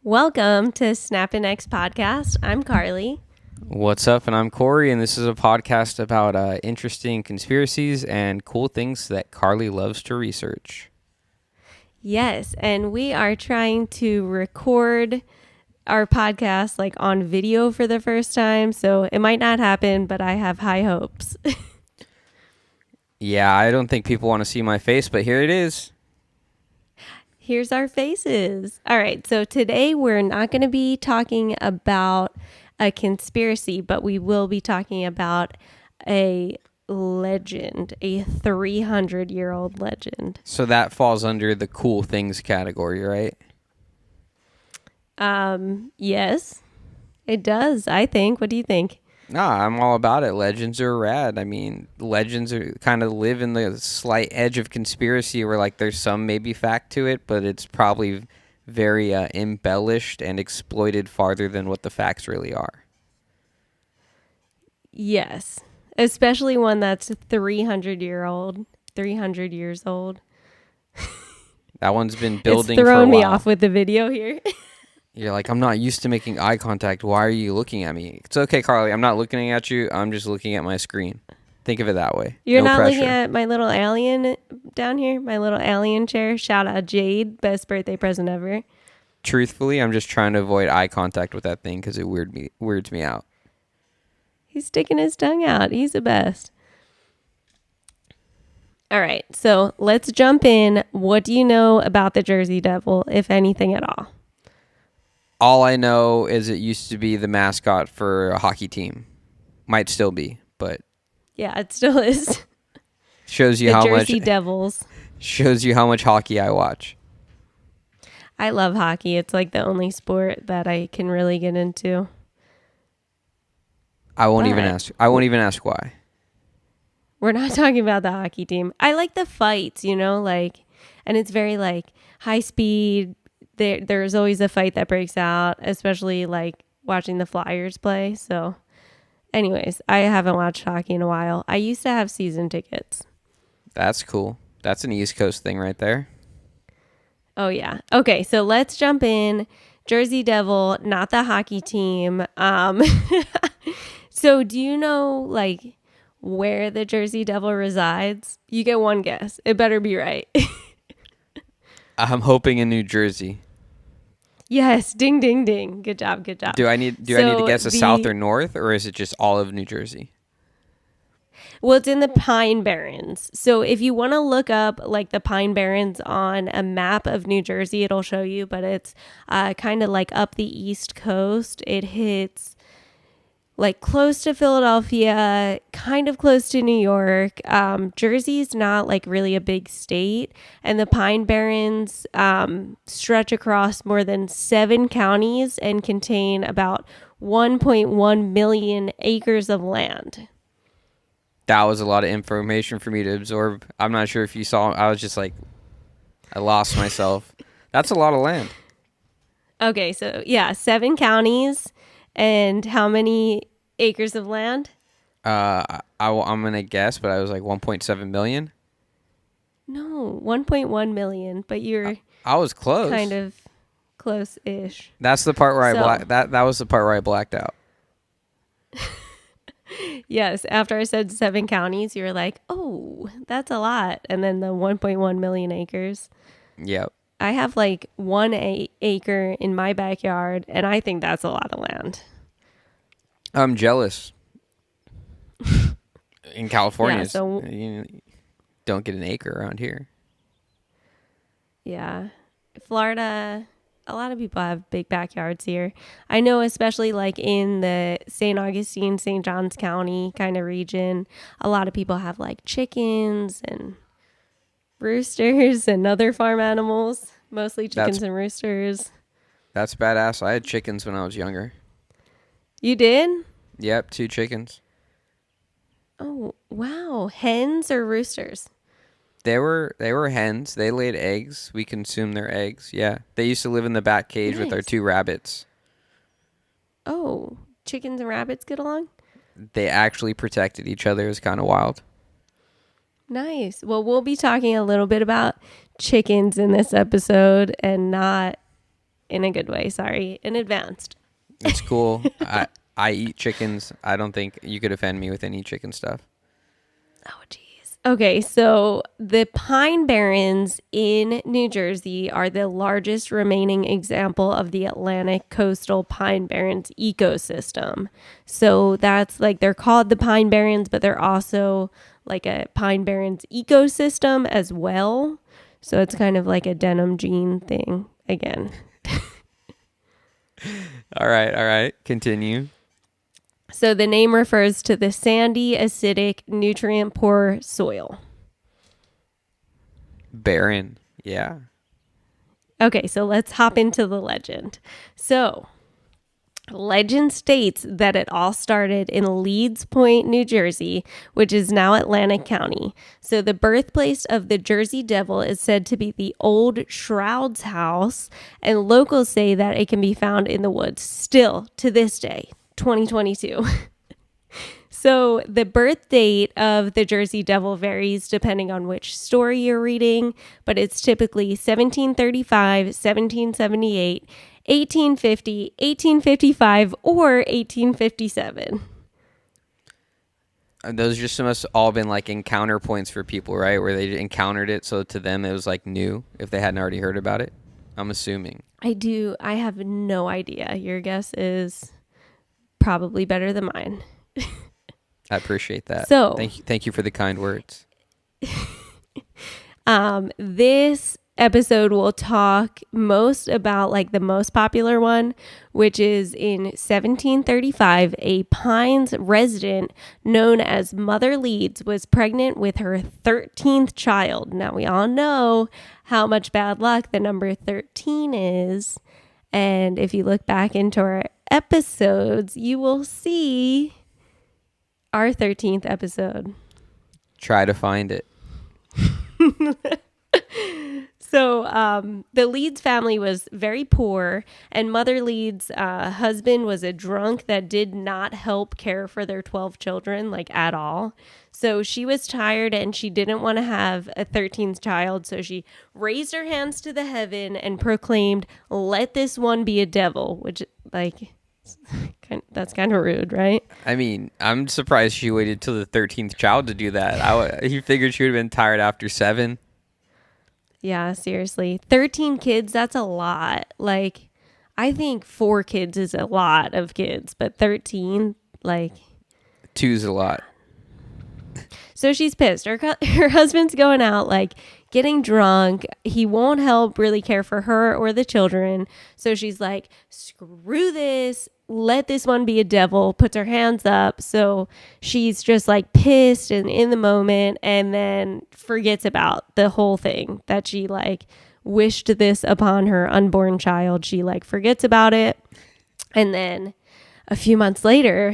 Welcome to Snappin podcast. I'm Carly. What's up? And I'm Corey, and this is a podcast about interesting conspiracies and cool things that Carly loves to research. Yes, and we are trying to record our podcast like on video for the first time, so it might not happen, but I have high hopes. Yeah, I don't think people want to see my face, but here it is. Here's our faces. All right, so today we're not going to be talking about a conspiracy, but we will be talking about a legend, a 300-year-old legend. So that falls under the cool things category, right? Yes, it does, I think. What do you think? Nah, I'm all about it. Legends are rad. I mean, legends are kind of live in the slight edge of conspiracy where like there's some maybe fact to it, but it's probably very embellished and exploited farther than what the facts really are. Yes, especially one that's 300 years old. That one's been building It's for a thrown me while. off with the video here. You're like, I'm not used to making eye contact. Why are you looking at me? It's okay, Carly. I'm not looking at you. I'm just looking at my screen. Think of it that way. You're no not pressure. looking at my little alien down here, my little alien chair. Shout out Jade, best birthday present ever. Truthfully, I'm just trying to avoid eye contact with that thing because it weirds me out. He's sticking his tongue out. He's the best. All right, so let's jump in. What do you know about the Jersey Devil, if anything at all? All I know is it used to be the mascot for a hockey team. Might still be, but Yeah, it still is. shows you The how Jersey much Devils. shows you how much hockey I watch. I love hockey. It's like the only sport that I can really get into. I won't even But- ask. I won't even ask why. We're not talking about the hockey team. I like the fights, like, and it's very like high speed. There's always a fight that breaks out, especially like watching the Flyers play. So, anyways, I haven't watched hockey in a while. I used to have season tickets. That's cool. That's an East Coast thing right there. Oh yeah. Okay, so let's jump in. Jersey Devil, not the hockey team. So do you know like where the Jersey Devil resides? You get one guess. It better be right. I'm hoping in New Jersey. Yes, ding ding ding. Good job, good job. Do I need to So guess a south or north, or is it just all of New Jersey? Well, it's in the Pine Barrens. So if you want to look up like the Pine Barrens on a map of New Jersey, it'll show you, but it's kind of like up the East Coast. It hits like close to Philadelphia, kind of close to New York. Jersey's not like really a big state, and the Pine Barrens stretch across more than 7 counties and contain about 1.1 million acres of land. That was a lot of information for me to absorb. I'm not sure if you saw. I was just like, I lost myself. That's a lot of land. Okay, so yeah, 7 counties, and how many acres of land? I'm gonna guess, but I was like 1.7 million. No, 1.1 million, but you're I was close. kind of close-ish. That's the part where So- that was the part where I blacked out. Yes, after I said 7 counties, you were like, oh, that's a lot. And then the 1.1 million acres. Yep. I have like 1 acre in my backyard, and I think that's a lot of land. I'm jealous. In California, Yeah, so- you don't get an acre around here. Yeah. Florida, a lot of people have big backyards here. I know, especially like in the St. Augustine, St. Johns County kind of region, a lot of people have like chickens and roosters and other farm animals, mostly chickens and roosters. That's badass. I had chickens when I was younger. You did? Yep, 2 chickens. Oh, wow. Hens or roosters? They were hens. They laid eggs. We consumed their eggs. Yeah. They used to live in the back cage with our Nice. 2 rabbits. Oh, chickens and rabbits get along? They actually protected each other. It was kind of wild. Nice. Well, we'll be talking a little bit about chickens in this episode and not in a good way. Sorry, in advanced. It's cool. I eat chickens. I don't think you could offend me with any chicken stuff. Oh, geez. Okay, so the Pine Barrens in New Jersey are the largest remaining example of the Atlantic coastal Pine Barrens ecosystem. So that's like they're called the Pine Barrens, but they're also like a Pine Barrens ecosystem as well. So it's kind of like a denim jean thing again. All right. Continue. So the name refers to the sandy, acidic, nutrient poor soil. Barren. Yeah. Okay, so let's hop into the legend. So, legend states that it all started in Leeds Point, New Jersey, which is now Atlantic County. So, the birthplace of the Jersey Devil is said to be the old Shroud's house, and locals say that it can be found in the woods still to this day, 2022. So the birth date of the Jersey Devil varies depending on which story you're reading, but it's typically 1735, 1778, 1850, 1855, or 1857. Those just must all been like encounter points for people, right? Where they encountered it, so to them it was like new if they hadn't already heard about it. I'm assuming. I have no idea. Your guess is probably better than mine. I appreciate that. So, thank you for the kind words. This episode will talk most about like the most popular one, which is in 1735, a Pines resident known as Mother Leeds was pregnant with her 13th child. Now we all know how much bad luck the number 13 is. And if you look back into our episodes, you will see our 13th episode. Try to find it. So the Leeds family was very poor, and Mother Leeds' husband was a drunk that did not help care for their 12 children, like at all. So she was tired and she didn't want to have a 13th child. So she raised her hands to the heaven and proclaimed, "Let this one be a devil," which like... that's kind of rude, right? I mean, I'm surprised she waited till the 13th child to do that. He figured she would have been tired after 7. Yeah, seriously. 13 kids, that's a lot. Like, I think 4 kids is a lot of kids, but 13, like... 2's a lot. So she's pissed. Her husband's going out, like, getting drunk. He won't help really care for her or the children. So she's like, screw this. Let this one be a devil. Puts her hands up. So she's just like pissed and in the moment, and then forgets about the whole thing that she like wished this upon her unborn child. She like forgets about it. And then a few months later,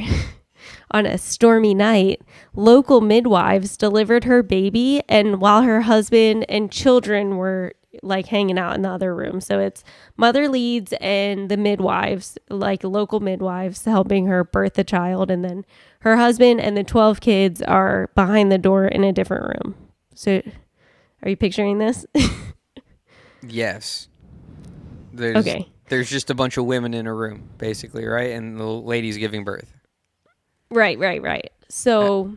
on a stormy night, local midwives delivered her baby, and while her husband and children were like hanging out in the other room. So it's Mother Leeds and the midwives, like local midwives, helping her birth the child, and then her husband and the 12 kids are behind the door in a different room. So are you picturing this? Yes. Okay. There's just a bunch of women in a room, basically, right? And the lady's giving birth. Right. So,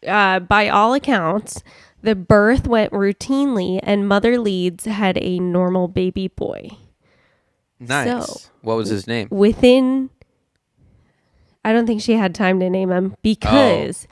by all accounts, the birth went routinely, and Mother Leeds had a normal baby boy. Nice. So, what was his name? I don't think she had time to name him because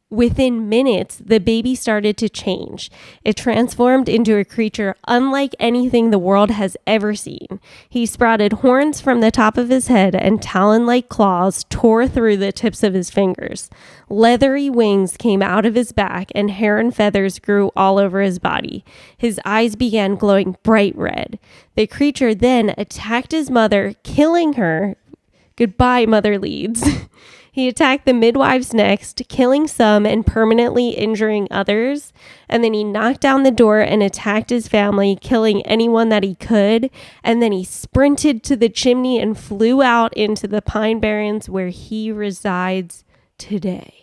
within minutes, the baby started to change. It transformed into a creature unlike anything the world has ever seen. He sprouted horns from the top of his head, and talon-like claws tore through the tips of his fingers. Leathery wings came out of his back, and hair and feathers grew all over his body. His eyes began glowing bright red. The creature then attacked his mother, killing her. Goodbye, Mother Leeds. He attacked the midwives next, killing some and permanently injuring others. And then he knocked down the door and attacked his family, killing anyone that he could. And then he sprinted to the chimney and flew out into the Pine Barrens, where he resides today.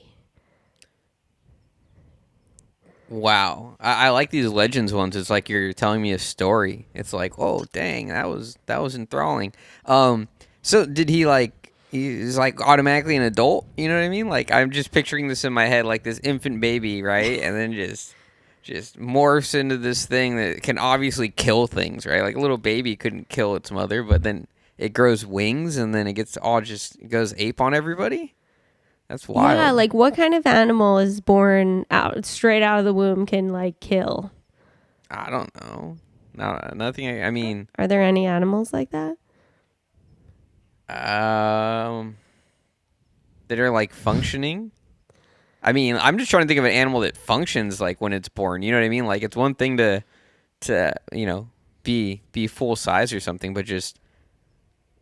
Wow, I like these legends ones. It's like you're telling me a story. It's like, oh dang, that was enthralling. Um, so did he like? He's like automatically an adult. You know what I mean? Like I'm just picturing this in my head, like this infant baby, right? And then just morphs into this thing that can obviously kill things, right? Like a little baby couldn't kill its mother, but then it grows wings and then it gets all just goes ape on everybody. That's Yeah, wild. like what kind of animal is born out straight out of the womb can like kill? I don't know. No, nothing. I mean, Are there any animals like that? um, that are like functioning. I mean, I'm just trying to think of an animal that functions like when it's born. You know what I mean? Like it's one thing to be full size or something, but just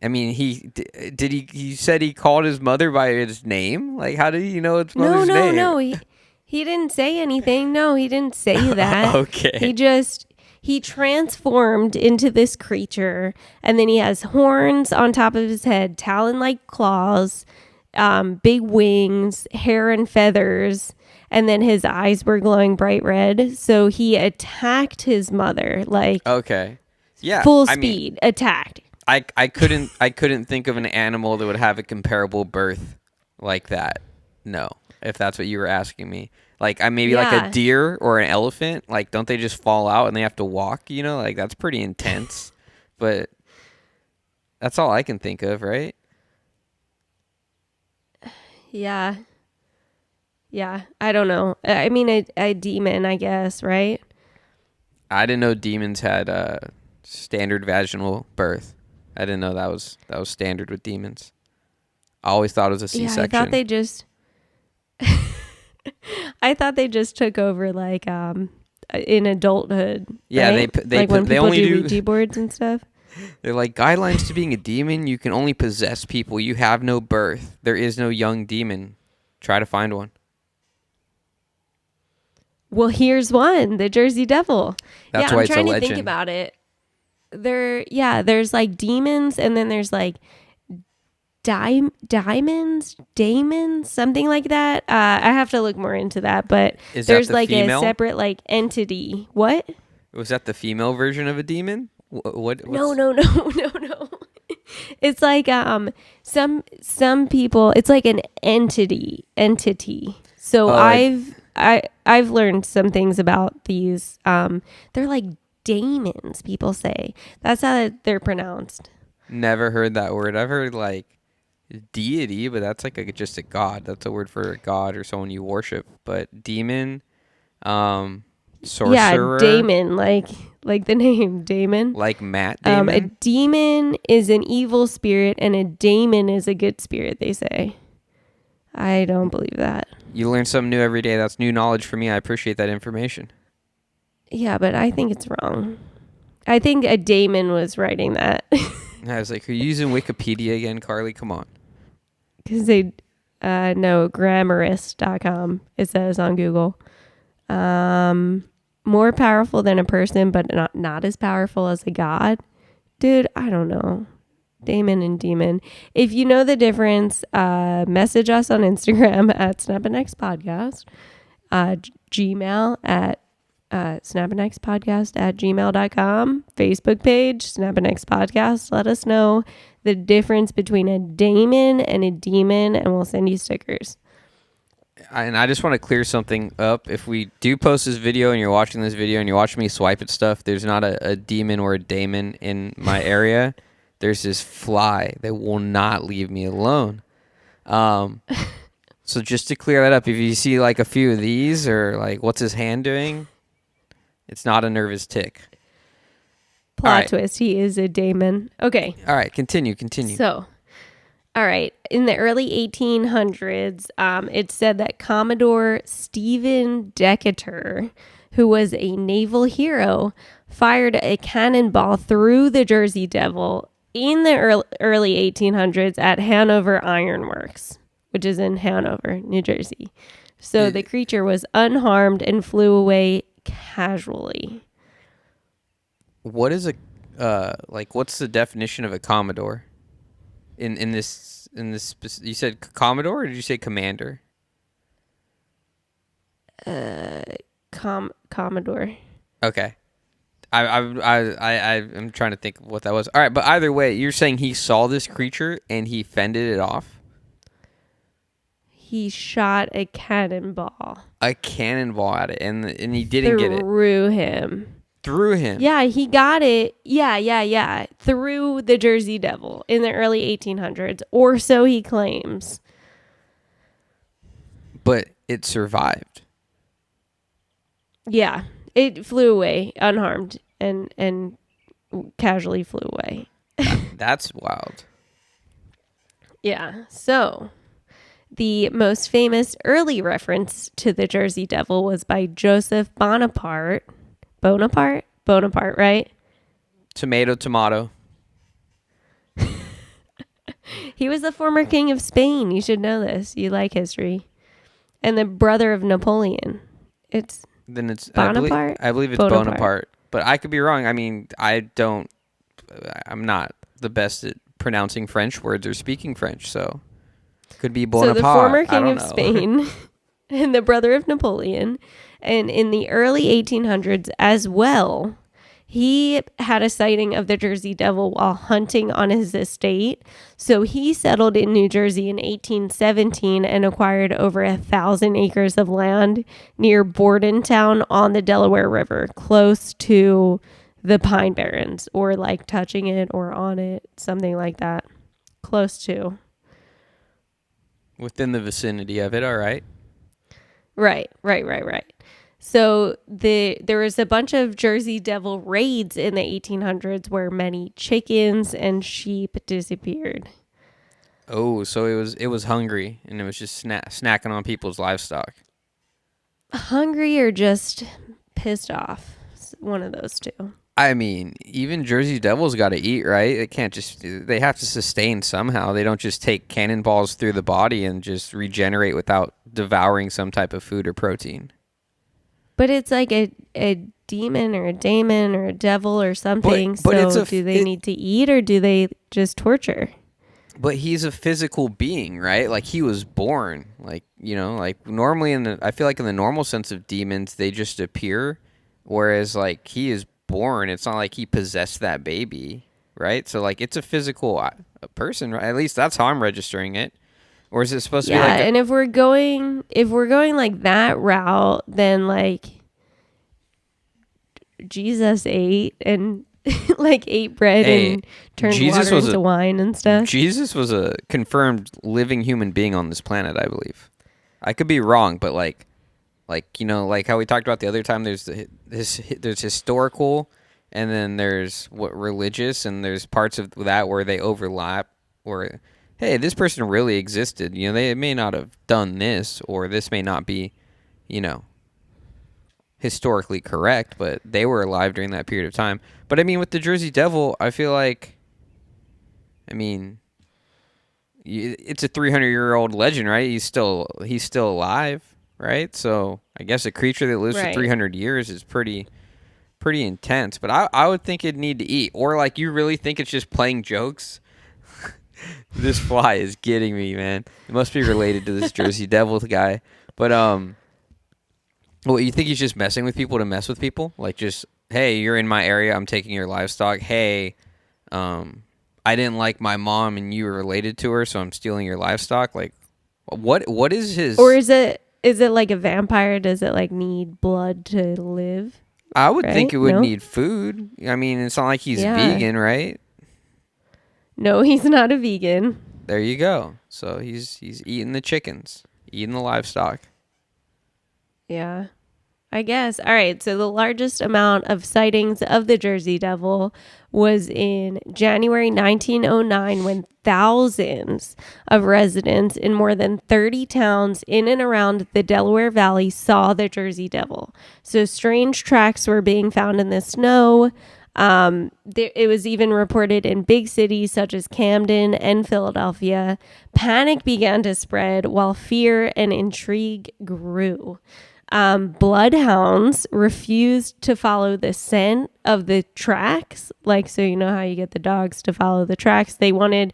I mean, did he said he called his mother by its name? Like how did he know its No, mother's no, name? no. He didn't say anything. No, he didn't say that. Okay. He just he transformed into this creature, and then he has horns on top of his head, talon-like claws, big wings, hair and feathers, and then his eyes were glowing bright red. So he attacked his mother, like Okay. Yeah, full I mean, speed attacked. I couldn't think of an animal that would have a comparable birth like that. No, if that's what you were asking me. Like I maybe like a Yeah. deer or an elephant. Like don't they just fall out and they have to walk? You know, like that's pretty intense. But that's all I can think of, right? Yeah. Yeah. I don't know. I mean, a demon, I guess, right? I didn't know demons had standard vaginal birth. I didn't know that was standard with demons. I always thought it was a Yeah, I thought C-section. they just I thought they just took over like in adulthood, Yeah, right? Like when they people only do do. Ouija boards and stuff. They're like guidelines to being a demon. You can only possess people. You have no birth. There is no young demon. Try to find one. Well, here's one, the Jersey Devil. Yeah, That's why I'm it's a trying to think legend. about it. There's like demons and then there's like daemons, something like that. I have to look more into that, but Is that there's the like a female? separate like entity. What? Was that the female version of a demon? No, What's? no, no, no, no. It's like some people. It's like an entity. So Oh, I've learned some things about these. They're like daemons. People say that's how they're pronounced. never heard that word. I've heard like deity, but that's like just a god. That's a word for a god or someone you worship. But demon, um, Yeah, sorcerer, daemon, like the name daemon. like Matt A Damon. demon is an evil spirit, and a daemon is a good spirit. They say. I don't believe that. You learn something new every day. That's new knowledge for me. I appreciate that information. Yeah, but I think it's wrong. I think a daemon was writing that I was like, are you using Wikipedia again, Carly? Come on. because they no grammarist.com it says on Google. More powerful than a person, but not as powerful as a god. Dude, I don't know. Daemon and demon. If you know the difference, message us on Instagram at SnappinX Podcast, Gmail at snappinxpodcast at gmail.com, Facebook page, SnappinX Podcast. Let us know the difference between a daemon and a demon, and we'll send you stickers. And I just want to clear something up. If we do post this video and you're watching this video and you're watching me swipe at stuff, there's not a demon or a daemon in my area. There's this fly that will not leave me alone. So just to clear that up, if you see like a few of these or like what's his hand doing, it's not a nervous tick. Plot All right. twist, he is a daemon. Okay, All right, continue. so all right. In the early 1800s, it said that Commodore Stephen Decatur, who was a naval hero, fired a cannonball through the Jersey Devil in the early 1800s at Hanover Iron Works, which is in Hanover, New Jersey. So the creature was unharmed and flew away casually. What is what's the definition of a commodore? In this you said commodore or did you say commander? Commodore. Okay. I'm trying to think of what that was. All right, but either way, you're saying he saw this creature and he fended it off? He shot a cannonball A cannonball at it, and he didn't get it. through him. Through him. Yeah, he got it. Yeah. Through the Jersey Devil in the early 1800s, or so he claims. But it survived. Yeah, it flew away unharmed and casually flew away. That's wild. Yeah, so the most famous early reference to the Jersey Devil was by Joseph Bonaparte. Bonaparte, right? Tomato. He was the former king of Spain. You should know this. You like history. And the brother of Napoleon. It's Then it's Bonaparte? I believe it's Bonaparte. But I could be wrong. I mean, I'm not the best at pronouncing French words or speaking French, so could be Bonaparte. So the former I king don't of know. Spain and the brother of Napoleon. And in the early 1800s as well, he had a sighting of the Jersey Devil while hunting on his estate. So he settled in New Jersey in 1817 and acquired over 1,000 acres of land near Bordentown on the Delaware River, close to the Pine Barrens, or like touching it or on it, something like that. Close to. Within the vicinity of it, all right. Right. So there was a bunch of Jersey Devil raids in the 1800s where many chickens and sheep disappeared. Oh, so it was hungry and it was just snacking on people's livestock. Hungry or just pissed off. One of those two. I mean, even Jersey Devils got to eat, right? It can't they have to sustain somehow. They don't just take cannonballs through the body and just regenerate without devouring some type of food or protein. But it's like a demon or a daemon or a devil or something. But do they need to eat or do they just torture? But he's a physical being, right? Like he was born. Like, like normally I feel like in the normal sense of demons, they just appear. Whereas like he is born. It's not like he possessed that baby, right? So like it's a physical person, right? At least that's how I'm registering it. Or is it supposed to be like and if we're going like that route, then like Jesus ate and like ate bread and turned water into wine and stuff. Jesus was a confirmed living human being on this planet, I believe. I could be wrong, but like like how we talked about the other time, there's there's historical, and then there's religious, and there's parts of that where they overlap, where hey, this person really existed. They may not have done this, or this may not be, historically correct, but they were alive during that period of time. But I mean, with the Jersey Devil, I feel like, it's a 300-year-old legend, right? He's still alive, right? So I guess a creature that lives for 300 years is pretty intense. But I would think it'd need to eat, or like you really think it's just playing jokes. This fly is getting me, man. It must be related to this Jersey Devil guy. But what, you think he's just messing with people to mess with people? Like just, hey, you're in my area, I'm taking your livestock. Hey, I didn't like my mom and you were related to her, so I'm stealing your livestock. Like what is his? Or is it like a vampire? Does it like need blood to live? I would think it would need food. I mean, it's not like he's vegan, right? No, he's not a vegan. There you go. So he's eating the chickens, eating the livestock. Yeah, I guess. All right. So the largest amount of sightings of the Jersey Devil was in January 1909, when thousands of residents in more than 30 towns in and around the Delaware Valley saw the Jersey Devil. So strange tracks were being found in the snow. It was even reported in big cities such as Camden and Philadelphia. Panic began to spread while fear and intrigue grew. Bloodhounds refused to follow the scent of the tracks. Like, so you know how you get the dogs to follow the tracks. They wanted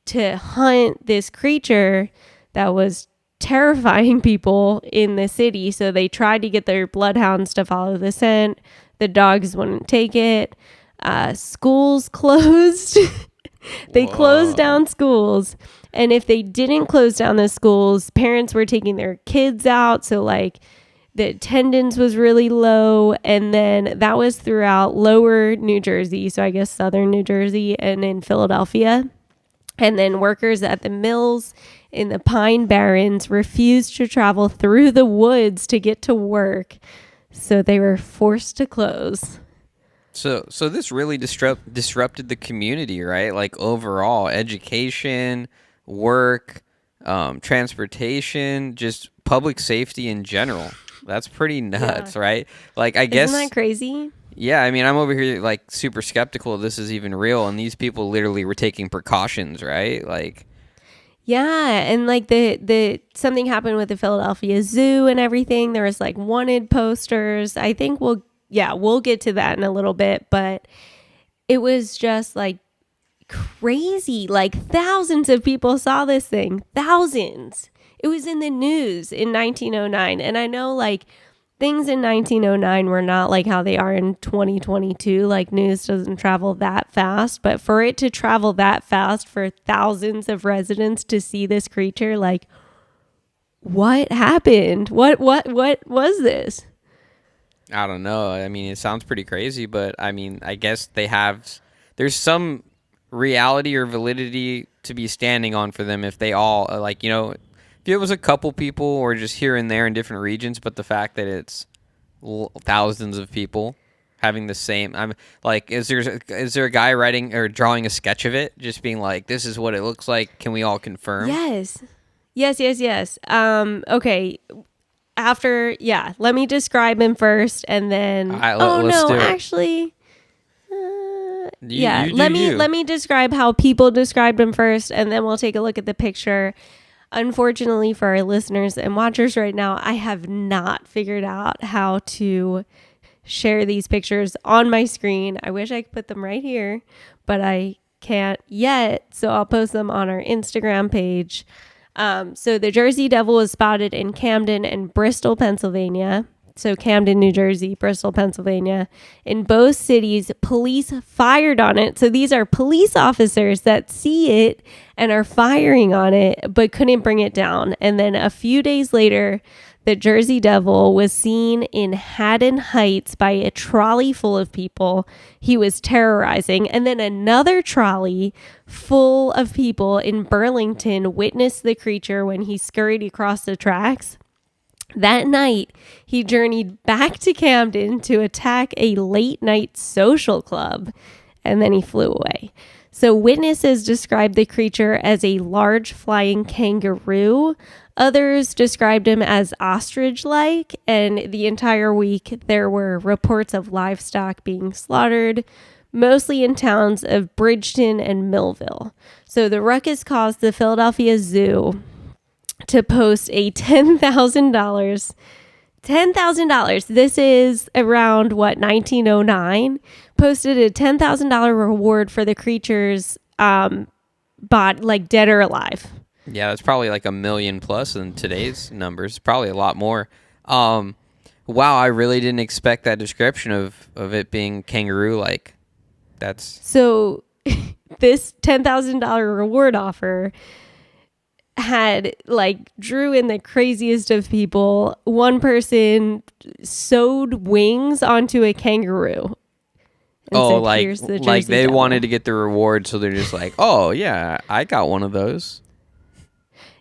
to hunt this creature that was terrifying people in the city. So they tried to get their bloodhounds to follow the scent. The dogs wouldn't take it. Schools closed. They closed Whoa. down schools. And if they didn't close down the schools, parents were taking their kids out. So, like, the attendance was really low. And then that was throughout lower New Jersey. So, I guess southern New Jersey and in Philadelphia. And then workers at the mills in the Pine Barrens refused to travel through the woods to get to work. So they were forced to close. So this really disrupted the community, right? Like overall, education, work, transportation, just public safety in general. That's pretty Yeah. nuts, right? Like I Isn't that guess, crazy? yeah. I mean, I'm over here like super skeptical this is even real, and these people literally were taking precautions, right? Like, Yeah, and like the something happened with the Philadelphia Zoo and everything. There was like wanted posters. I think we'll get to that in a little bit, but it was just like crazy. Like thousands of people saw this thing. Thousands. It was in the news in 1909. And I know like things in 1909 were not like how they are in 2022. Like news doesn't travel that fast, but for it to travel that fast for thousands of residents to see this creature, like what happened? What was this? I don't know. I mean, it sounds pretty crazy, but I mean, I guess there's some reality or validity to be standing on for them if they all, like, if it was a couple people or just here and there in different regions, but the fact that it's thousands of people having the same, I'm like, is there a guy writing or drawing a sketch of it, just being like, this is what it looks like? Can we all confirm? Yes. Yes. Okay. Let me describe him first and All then right, oh let's no, do it. actually You do let me you. let me describe how people described him first and then we'll take a look at the picture. Unfortunately for our listeners and watchers right now, I have not figured out how to share these pictures on my screen. I wish I could put them right here, but I can't yet. So I'll post them on our Instagram page. So the Jersey Devil was spotted in Camden and Bristol, Pennsylvania. So Camden, New Jersey, Bristol, Pennsylvania. In both cities, police fired on it. So these are police officers that see it and are firing on it, but couldn't bring it down. And then a few days later, the Jersey Devil was seen in Haddon Heights by a trolley full of people he was terrorizing. And then another trolley full of people in Burlington witnessed the creature when he scurried across the tracks. That night, he journeyed back to Camden to attack a late night social club, and then he flew away. So witnesses described the creature as a large flying kangaroo. Others described him as ostrich-like, and the entire week there were reports of livestock being slaughtered, mostly in towns of Bridgeton and Millville. So the ruckus caused the Philadelphia Zoo to post a $10,000. This is around 1909. Posted a $10,000 reward for the creatures, like dead or alive. Yeah, that's probably like 1 million plus in today's numbers. Probably a lot more. Wow, I really didn't expect that description of it being kangaroo like. That's So this $10,000 reward offer had drew in the craziest of people. One person sewed wings onto a kangaroo and oh, said, "Here's the like Jersey they Devil." wanted to get the reward, so they're just like, oh yeah, I got one of those.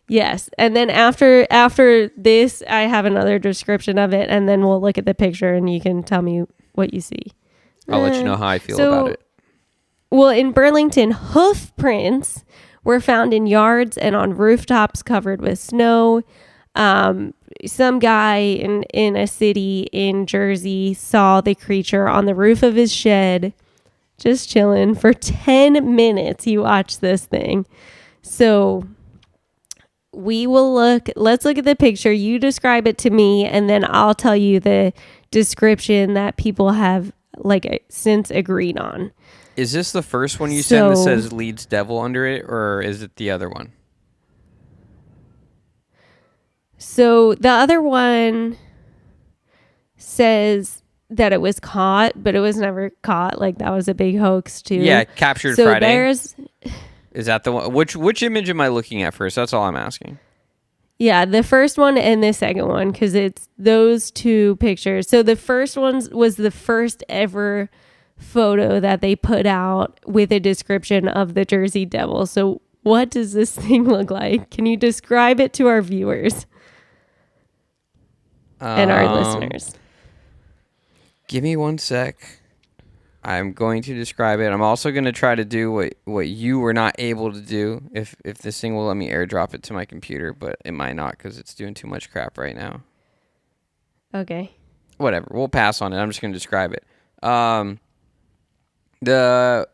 Yes, and then after this, I have another description of it, and then we'll look at the picture, and you can tell me what you see. I'll let you know how I feel So, about it. Well, in Burlington, hoof prints were found in yards and on rooftops covered with snow. Some guy in a city in Jersey saw the creature on the roof of his shed, just chilling for 10 minutes. He watched this thing. So let's look at the picture. You describe it to me, and then I'll tell you the description that people have since agreed on. Is this the first one you send that So- says Leeds Devil under it, or is it the other one? So the other one says that it was caught, but it was never caught. Like that was a big hoax too. Yeah, captured So Friday. there's Is that the one? Which image am I looking at first? That's all I'm asking. yeah, the first one and the second one because it's those two pictures. So the first one was the first ever photo that they put out with a description of the Jersey Devil. So what does this thing look like? Can you describe it to our viewers and our listeners? Give me one sec. I'm going to describe it. I'm also going to try to do what you were not able to do if this thing will let me airdrop it to my computer, but it might not because it's doing too much crap right now. Okay. Whatever. We'll pass on it. I'm just going to describe it. The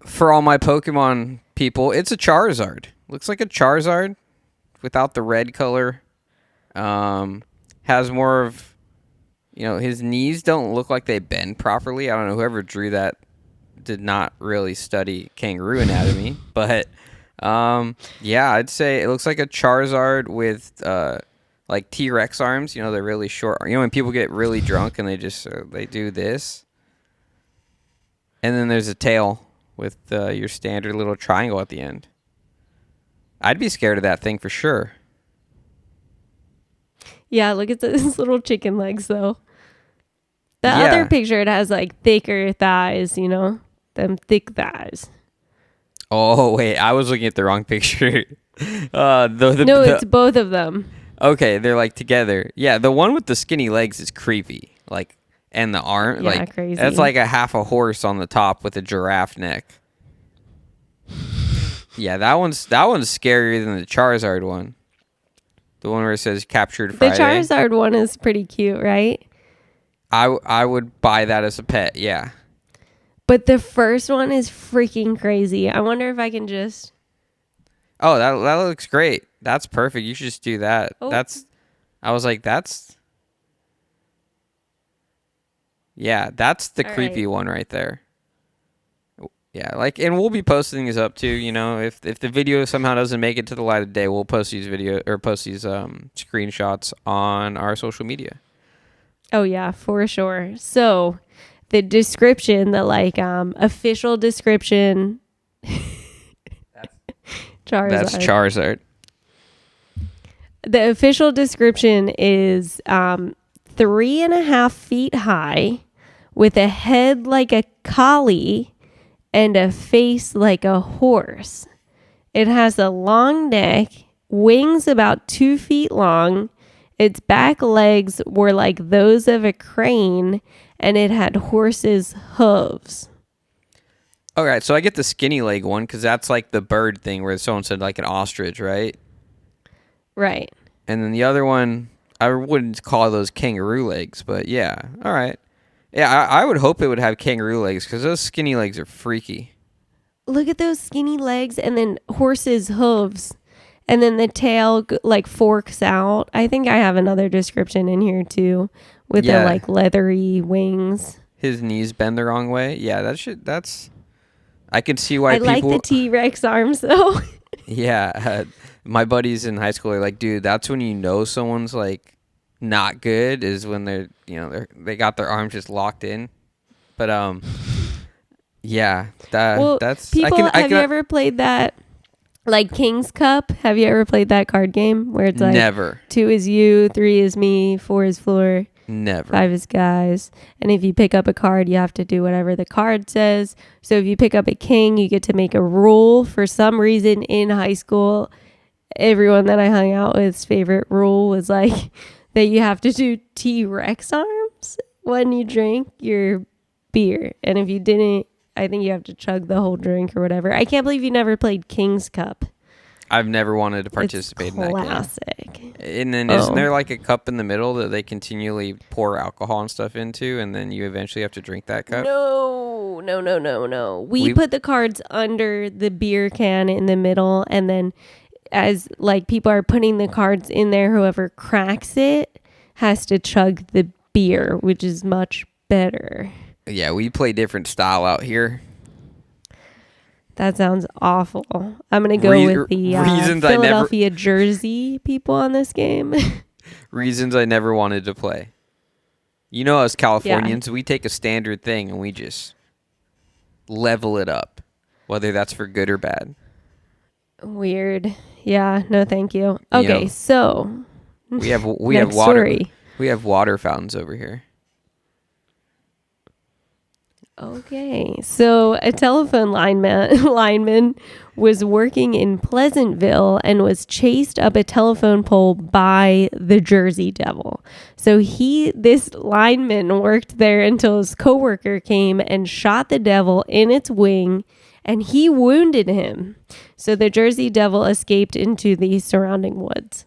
for all my Pokemon people, it's a Charizard. Looks like a Charizard without the red color. Has more of, his knees don't look like they bend properly. I don't know. Whoever drew that did not really study kangaroo anatomy. But, yeah, I'd say it looks like a Charizard with, like T-Rex arms. They're really short. When people get really drunk and they do this. And then there's a tail with your standard little triangle at the end. I'd be scared of that thing for sure. Yeah, look at those little chicken legs, though. The other picture, it has like thicker thighs, them thick thighs. Oh, wait, I was looking at the wrong picture. It's both of them. Okay, they're like together. Yeah, the one with the skinny legs is creepy. Like, and the arm, crazy. That's like a half a horse on the top with a giraffe neck. Yeah, that one's scarier than the Charizard one. The one where it says captured Friday. The Charizard one is pretty cute, right? I would buy that as a pet, yeah. But the first one is freaking crazy. I wonder if I can just... Oh, that looks great. That's perfect. You should just do that. Oh. I was like, that's... Yeah, that's the creepy one right there. Yeah, and we'll be posting these up too, if the video somehow doesn't make it to the light of day, we'll post these screenshots on our social media. Oh yeah, for sure. So the description, the official description. Charizard. That's Charizard. The official description is 3.5 feet high with a head like a collie and a face like a horse. It has a long neck, wings about 2 feet long. Its back legs were like those of a crane, and it had horse's hooves. All right, so I get the skinny leg one because that's like the bird thing where someone said like an ostrich, right? Right. And then the other one, I wouldn't call those kangaroo legs, but yeah, all right. Yeah, I would hope it would have kangaroo legs because those skinny legs are freaky. Look at those skinny legs and then horse's hooves. And then the tail forks out. I think I have another description in here too with the leathery wings. His knees bend the wrong way. Yeah, that's... I can see why people... I like the T-Rex arms though. Yeah, my buddies in high school are like, dude, that's when someone's like not good is when they got their arms just locked in. But yeah, that's people. Have you ever played that King's Cup? Have you ever played that card game where it's like never 2 is you, 3 is me, 4 is floor, never 5 is guys, and if you pick up a card, you have to do whatever the card says. So if you pick up a king, you get to make a rule. For some reason in high school, everyone that I hung out with's favorite rule was that you have to do T-Rex arms when you drink your beer, and if you didn't, I think you have to chug the whole drink or whatever. I can't believe you never played King's Cup. I've never wanted to participate in that game. Classic. And then isn't there like a cup in the middle that they continually pour alcohol and stuff into, and then you eventually have to drink that cup? No. We put the cards under the beer can in the middle, and then as people are putting the cards in there, whoever cracks it has to chug the beer, which is much better. Yeah, we play different style out here. That sounds awful. I'm going to go with the Reasons I never Philadelphia Jersey people on this game. reasons I never wanted to play. You know, us Yeah. Californians, we take a standard thing and we just level it up, whether that's for good or bad. Weird. Yeah, no thank you. You Okay, know, so we have next story. water fountains over here. Okay, so a telephone lineman was working in Pleasantville and was chased up a telephone pole by the Jersey Devil. So this lineman worked there until his coworker came and shot the devil in its wing, and he wounded him. So the Jersey Devil escaped into the surrounding woods.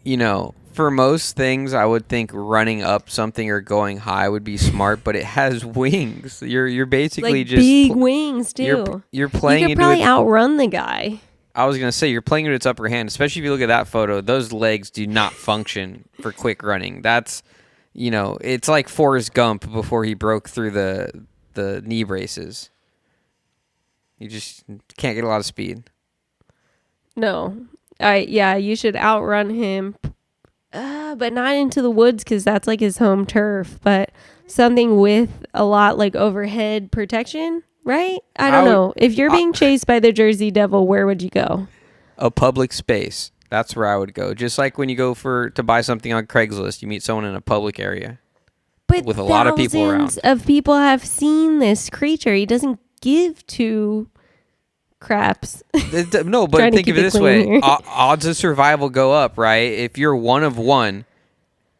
You know, for most things, I would think running up something or going high would be smart, but it has wings. You're basically Like just big wings too. you're playing You could into probably its. outrun the guy. I was gonna say you're playing into its upper hand, especially if you look at that photo. Those legs do not function for quick running. That's, it's like Forrest Gump before he broke through the knee braces. You just can't get a lot of speed. No. You should outrun him. But not into the woods because that's like his home turf. But something with a lot like overhead protection, right? I don't know. If you're being chased by the Jersey Devil, where would you go? A public space. That's where I would go. Just like when you go to buy something on Craigslist, you meet someone in a public area. But with a lot of people around. Thousands of people have seen this creature. He doesn't give two craps. No, but think of it this way. Here. Odds of survival go up, right? If you're one of one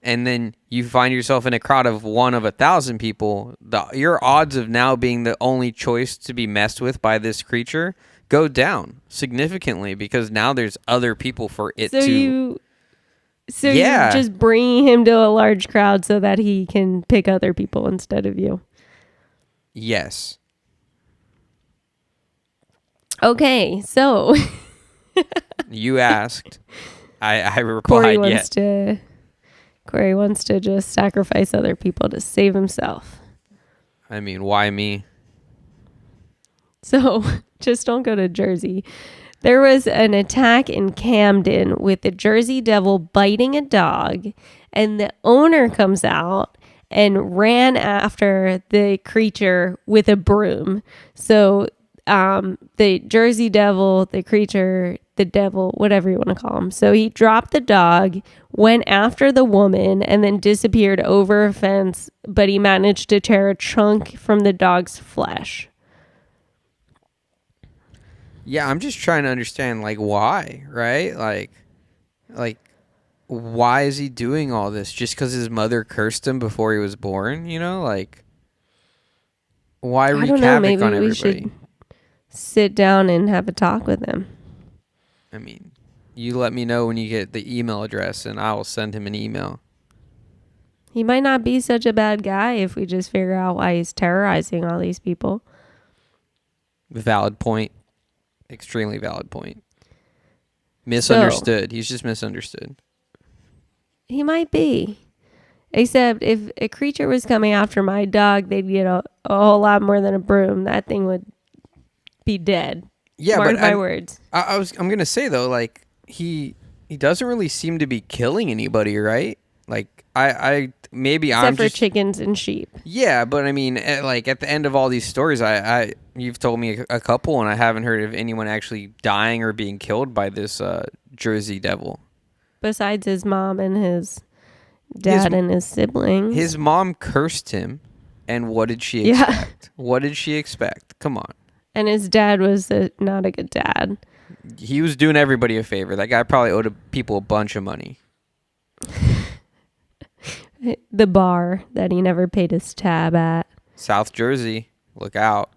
and then you find yourself in a crowd of one of 1,000 people, your odds of now being the only choice to be messed with by this creature go down significantly because now there's other people for it to... You're just bringing him to a large crowd so that he can pick other people instead of you. Yes. Okay, so you asked. I replied Corey wants to just sacrifice other people to save himself. I mean, why me? So just don't go to Jersey. There was an attack in Camden with the Jersey Devil biting a dog, and the owner comes out and ran after the creature with a broom. So the Jersey Devil, the creature, the devil, whatever you want to call him. So he dropped the dog, went after the woman, and then disappeared over a fence, but he managed to tear a chunk from the dog's flesh. Yeah, I'm just trying to understand, like, why, right? Like, why is he doing all this? Just because his mother cursed him before he was born, Like, why wreak havoc on everybody? Should sit down and have a talk with him. I mean, you let me know when you get the email address, and I will send him an email. He might not be such a bad guy if we just figure out why he's terrorizing all these people. Valid point. Extremely valid point. Misunderstood. He's just misunderstood. He might be. Except if a creature was coming after my dog, they'd get a whole lot more than a broom. That thing would be dead. Yeah, Mark my words. I'm gonna say though, like he doesn't really seem to be killing anybody, right? Like Except for chickens and sheep. Yeah, but I mean, at the end of all these stories, you've told me a couple, and I haven't heard of anyone actually dying or being killed by this Jersey Devil. Besides his mom and his dad and his siblings. His mom cursed him, and what did she expect? What did she expect? Come on. And his dad was not a good dad. He was doing everybody a favor. That guy probably owed people a bunch of money. The bar that he never paid his tab at. South Jersey. Look out.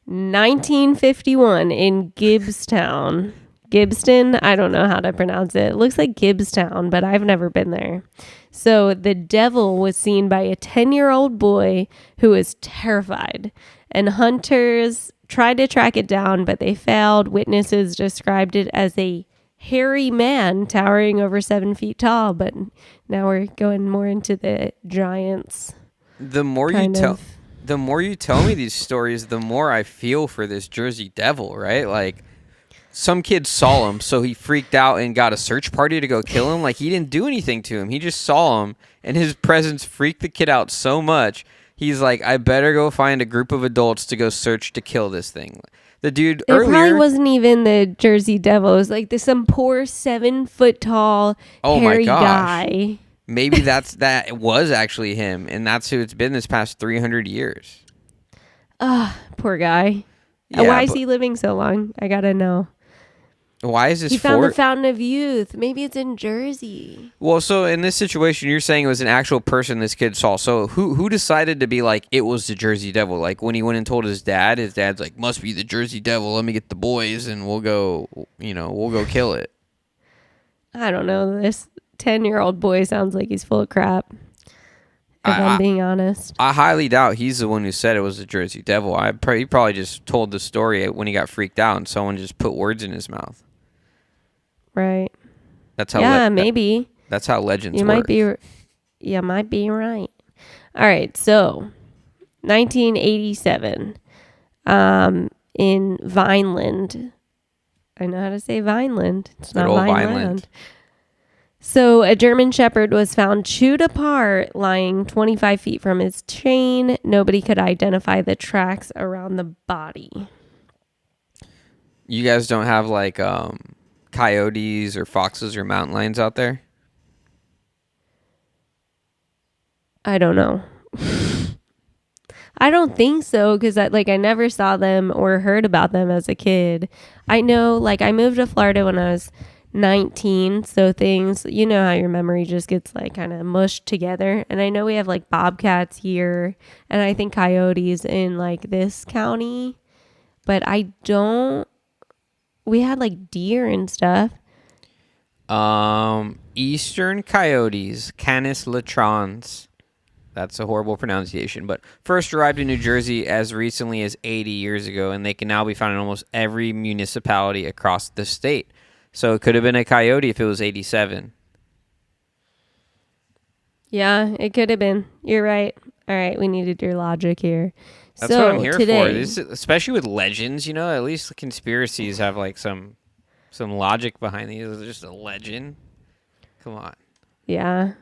1951 in Gibbstown. Gibbston? I don't know how to pronounce it. It looks like Gibbstown, but I've never been there. So the devil was seen by a 10-year-old boy who was terrified. And hunters tried to track it down, but they failed. Witnesses described it as a hairy man towering over 7 feet tall, but now we're going more into the giants. The more the more you tell me these stories, the more I feel for this Jersey Devil, right? Like, some kid saw him, so he freaked out and got a search party to go kill him. Like, he didn't do anything to him. He just saw him, and his presence freaked the kid out so much. He's like, I better go find a group of adults to go search to kill this thing. The dude It probably earlier, wasn't even the Jersey Devil. It was like some poor 7 foot tall oh my hairy gosh, guy. maybe that was actually him, and that's who it's been this past 300 years. Poor guy. Yeah, Why is but he living so long? I gotta know. why is this He found the fort? Fountain of Youth. Maybe it's in Jersey. Well, so in this situation, you're saying it was an actual person this kid saw. So who decided to be like, it was the Jersey Devil? Like, when he went and told his dad's like, must be the Jersey Devil. Let me get the boys and we'll go, we'll go kill it. I don't know. This 10-year-old boy sounds like he's full of crap. If I, I'm I being honest. I highly doubt he's the one who said it was the Jersey Devil. He probably just told the story when he got freaked out and someone just put words in his mouth. Right. That's how Yeah, maybe. that's how legends You work. might be right. All right, so 1987, in Vineland. I know how to say Vineland. It's Good not old Vineland. Vineland. So a German Shepherd was found chewed apart, lying 25 feet from his chain. Nobody could identify the tracks around the body. You guys don't have like coyotes or foxes or mountain lions out there? I don't know. I don't think so because I never saw them or heard about them as a kid. I know I moved to Florida when I was 19, so things, you know how your memory just gets kind of mushed together. And I know we have bobcats here and I think coyotes in this county, but I don't. We had deer and stuff. Eastern coyotes, Canis latrans. That's a horrible pronunciation, but first arrived in New Jersey as recently as 80 years ago, and they can now be found in almost every municipality across the state. So it could have been a coyote if it was 87. Yeah, it could have been. You're right. All right, we needed your logic here. That's So what I'm here today, for. This, especially with legends, at least the conspiracies have some logic behind these. It's just a legend. Come on. yeah.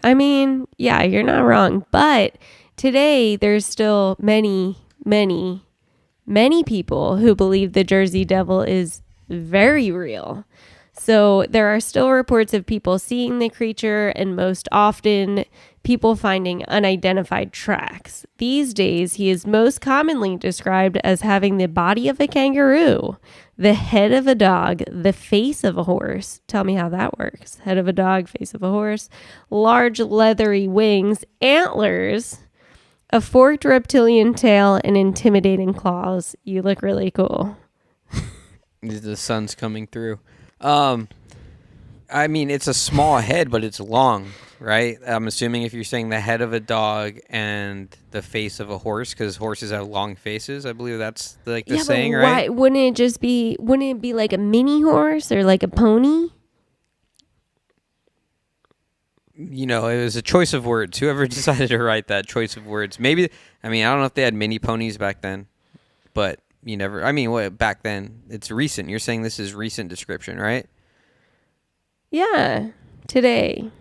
I mean, yeah, you're not wrong. But today, there's still many, many, many people who believe the Jersey Devil is very real. So there are still reports of people seeing the creature and most often people finding unidentified tracks. These days, he is most commonly described as having the body of a kangaroo, the head of a dog, the face of a horse. Tell me how that works. Head of a dog, face of a horse, large leathery wings, antlers, a forked reptilian tail, and intimidating claws. You look really cool. The sun's coming through. I mean, it's a small head, but it's long, right? I'm assuming if you're saying the head of a dog and the face of a horse, because horses have long faces. I believe that's the saying, right? Why wouldn't it just be? Wouldn't it be like a mini horse or like a pony? It was a choice of words. Whoever decided to write that choice of words, maybe. I mean, I don't know if they had mini ponies back then, but you never. I mean, what back then? It's recent. You're saying this is recent description, right? Yeah, today.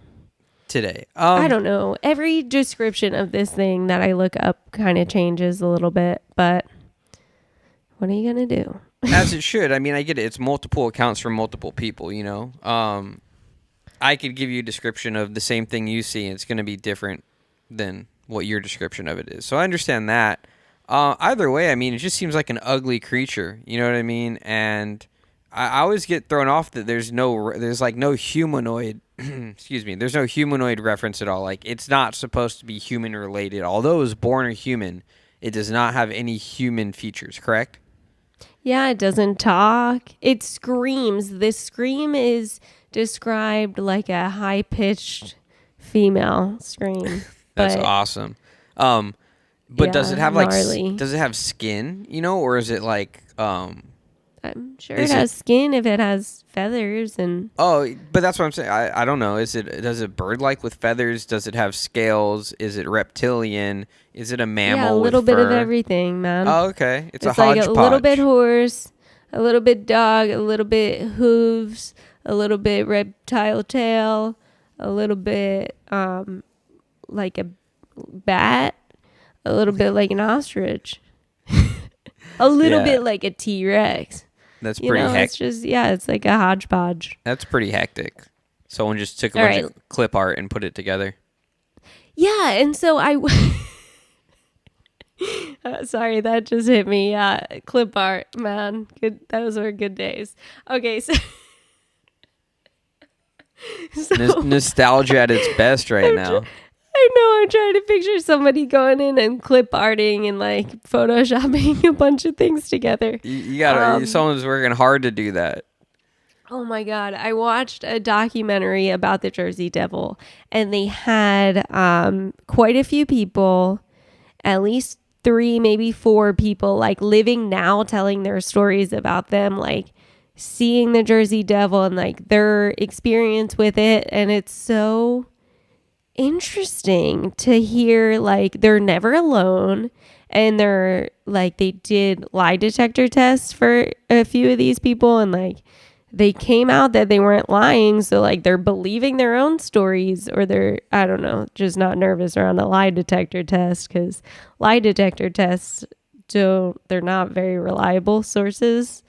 I don't know. Every description of this thing that I look up kind of changes a little bit, but what are you going to do? As it should. I mean, I get it. It's multiple accounts from multiple people, I could give you a description of the same thing you see, and it's going to be different than what your description of it is. So I understand that. Either way, I mean, it just seems like an ugly creature. You know what I mean? And I always get thrown off that there's no humanoid. Excuse me. There's no humanoid reference at all. Like, it's not supposed to be human related. Although it was born a human, it does not have any human features. Correct? Yeah, it doesn't talk. It screams. This scream is described like a high-pitched female scream. That's awesome. But does it have gnarly. does it have skin, or is it I'm sure it Is it? has skin if it has feathers and Oh, but that's what I'm saying. I don't know. Does it bird-like with feathers? Does it have scales? Is it reptilian? Is it a yeah, a mammal with little bit of fur? everything, man. Oh, okay. It's a It's like a little bit hodgepodge. horse, a little bit dog, a little bit hooves, a little bit reptile tail, a little bit like a bat, a little bit like an ostrich, a little Yeah, bit like a T-Rex. that's You pretty know, hec. it's just yeah, it's like a hodgepodge. That's pretty hectic. Someone just took a All bunch right. of clip art and put it together. Yeah, and so I sorry, that just hit me. Clip art, man. Good those were good days. Okay, so so Nostalgia at its best right I'm now. I know I'm trying to picture somebody going in and clip arting and like photoshopping a bunch of things together. You gotta. Um, Someone's working hard to do that. oh my god, I watched a documentary about the Jersey Devil, and they had quite a few people, at least three, maybe four people, like living now, telling their stories about them, like seeing the Jersey Devil and like their experience with it, and it's so interesting to hear like they're never alone, and they're like they did lie detector tests for a few of these people, and like they came out that they weren't lying, so like they're believing their own stories, or they're, I don't know, just not nervous around a lie detector test, because lie detector tests don't, they're not very reliable sources.